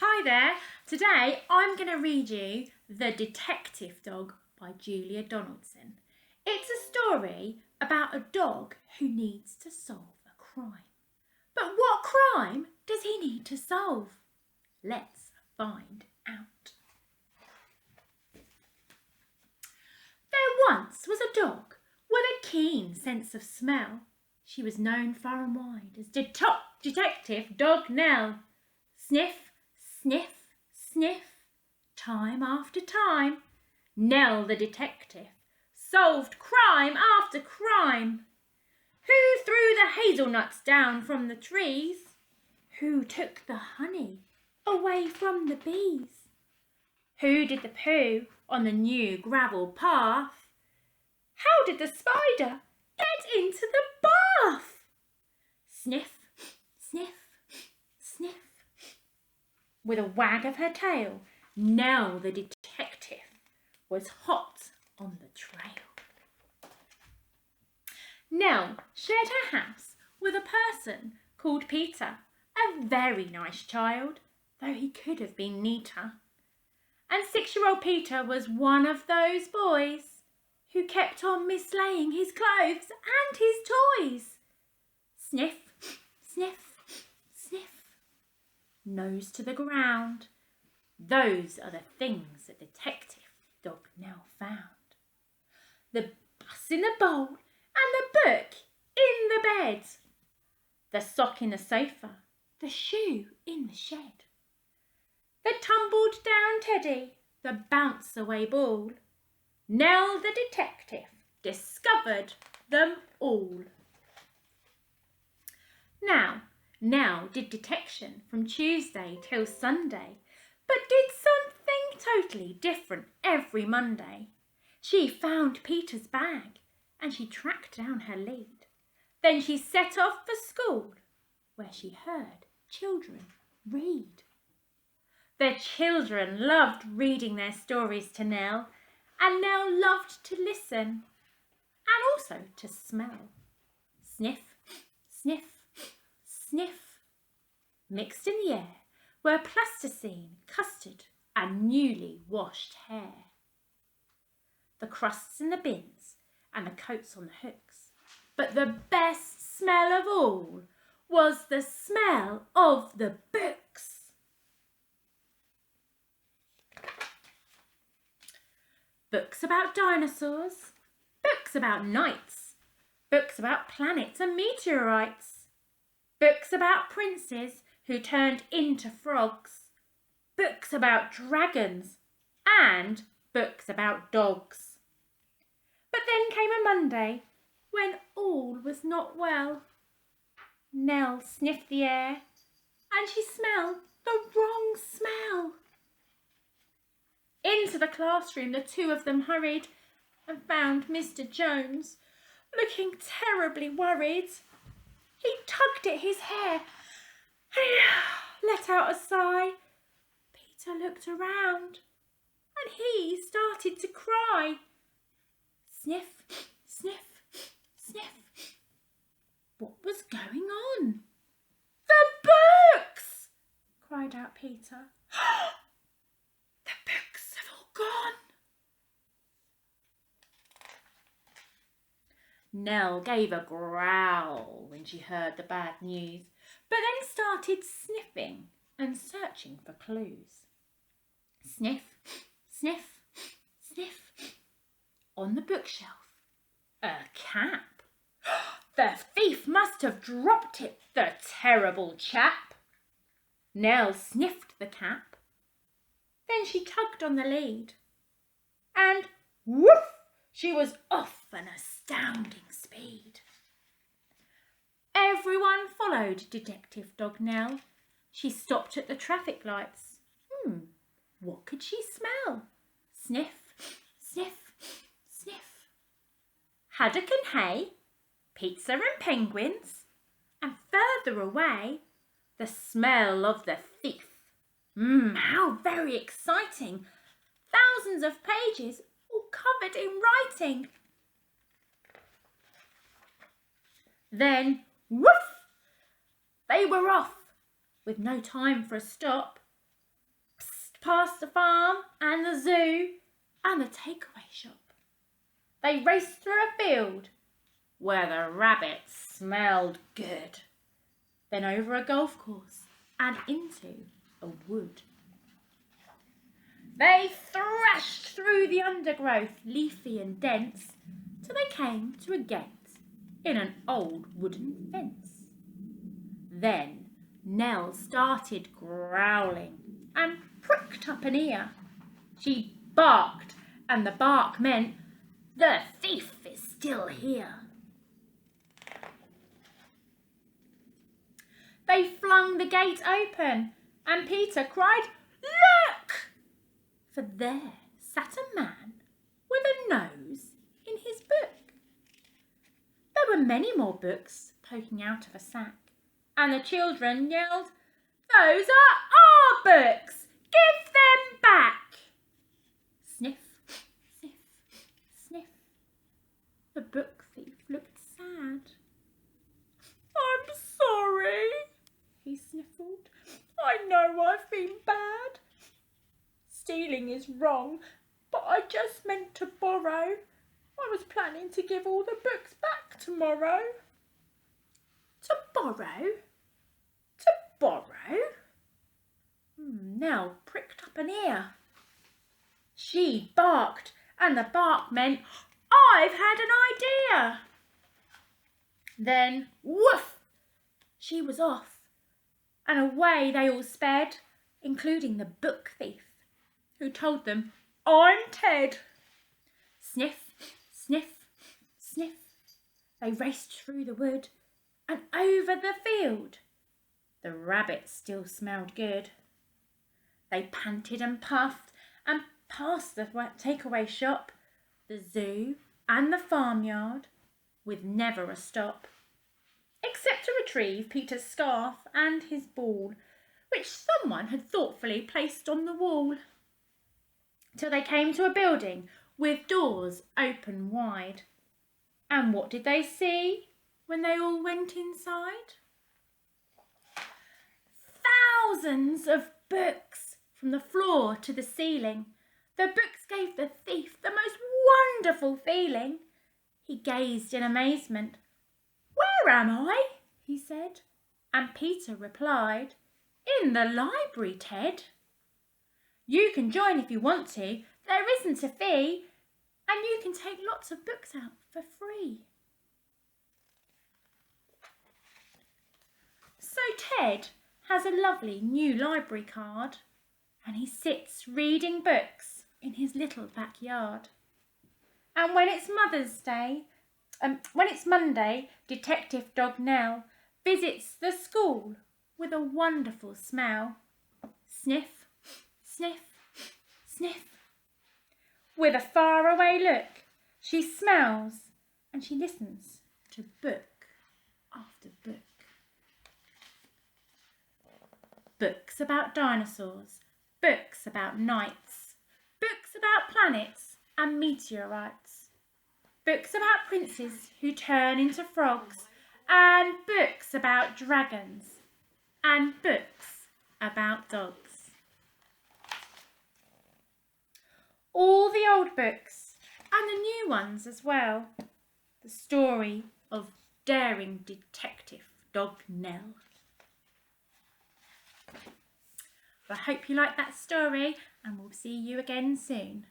Hi there. Today I'm going to read you The Detective Dog by Julia Donaldson. It's a story about a dog who needs to solve a crime. But what crime does he need to solve? Let's find out. There once was a dog with a keen sense of smell. She was known far and wide as Detective Dog Nell. Sniff, sniff, sniff, time after time, Nell the detective solved crime after crime. Who threw the hazelnuts down from the trees? Who took the honey away from the bees? Who did the poo on the new gravel path? How did the spider get into the bath? Sniff, sniff, sniff. With a wag of her tail, Nell the detective was hot on the trail. Nell shared her house with a person called Peter, a very nice child, though he could have been neater. And 6-year-old Peter was one of those boys who kept on mislaying his clothes and his toys. Sniff, sniff, sniff. Nose to the ground. Those are the things that Detective Dog Nell found. The bus in the bowl and the book in the bed. The sock in the sofa, the shoe in the shed. The tumbled down teddy, the bounce away ball. Nell the detective discovered them all. Now, Nell did detection from Tuesday till Sunday, but did something totally different every Monday. She found Peter's bag and she tracked down her lead. Then she set off for school, where she heard children read. The children loved reading their stories to Nell, and Nell loved to listen and also to smell. Sniff, sniff, sniff. Mixed in the air were plasticine, custard and newly washed hair. The crusts in the bins and the coats on the hooks. But the best smell of all was the smell of the books. Books about dinosaurs, books about knights, books about planets and meteorites, books about princes who turned into frogs, books about dragons, and books about dogs. But then came a Monday when all was not well. Nell sniffed the air and she smelled the wrong smell. Into the classroom the two of them hurried and found Mr. Jones looking terribly worried. He tugged at his hair and let out a sigh. Peter looked around and he started to cry. Sniff, sniff, sniff. What was going on? The books! Cried out Peter. The books have all gone. Nell gave a growl when she heard the bad news, but then started sniffing and searching for clues. Sniff, sniff, sniff. On the bookshelf, a cap. The thief must have dropped it, the terrible chap. Nell sniffed the cap. Then she tugged on the lead. And woof! She was off an astounding speed. Everyone followed Detective Dog Nell. She stopped at the traffic lights. What could she smell? Sniff, sniff, sniff. Haddock and hay, pizza and penguins, and further away, the smell of the thief. How very exciting! Thousands of pages all covered in writing. Then, woof! They were off, with no time for a stop. past the farm and the zoo and the takeaway shop. They raced through a field where the rabbits smelled good, then over a golf course and into a wood. They thrashed through the undergrowth, leafy and dense, till they came to a gate in an old wooden fence. Then Nell started growling and pricked up an ear. She barked, and the bark meant, "The thief is still here." They flung the gate open, and Peter cried, "Look!" For there sat a man with a nose in his book. There were many more books poking out of a sack, and the children yelled, "Those are our books! Give them back!" Sniff, sniff, sniff. The book thief looked sad. "I'm sorry," he sniffled. "I know I've been bad. Stealing is wrong, but I just meant to borrow. I was planning to give all the books back tomorrow." To borrow? To borrow? Nell pricked up an ear. She barked, and the bark meant, "I've had an idea." Then, woof! She was off, and away they all sped, including the book thief, who told them, "I'm Ted." Sniff, sniff, sniff. They raced through the wood and over the field. The rabbits still smelled good. They panted and puffed and passed the takeaway shop, the zoo and the farmyard, with never a stop, except to retrieve Peter's scarf and his ball, which someone had thoughtfully placed on the wall, till they came to a building with doors open wide. And what did they see when they all went inside? Thousands of books from the floor to the ceiling. The books gave the thief the most wonderful feeling. He gazed in amazement. "Where am I?" he said. And Peter replied, "In the library, Ted. You can join if you want to. There isn't a fee, and you can take lots of books out for free." So Ted has a lovely new library card, and he sits reading books in his little backyard. And when it's Monday, Detective Dog Nell visits the school with a wonderful smell. Sniff, sniff, sniff. With a faraway look, she smells and she listens to book after book. Books about dinosaurs, books about knights, books about planets and meteorites, books about princes who turn into frogs, and books about dragons, and books about dogs. All the old books and the new ones as well. The story of daring Detective Dog Nell. I hope you like that story, and we'll see you again soon.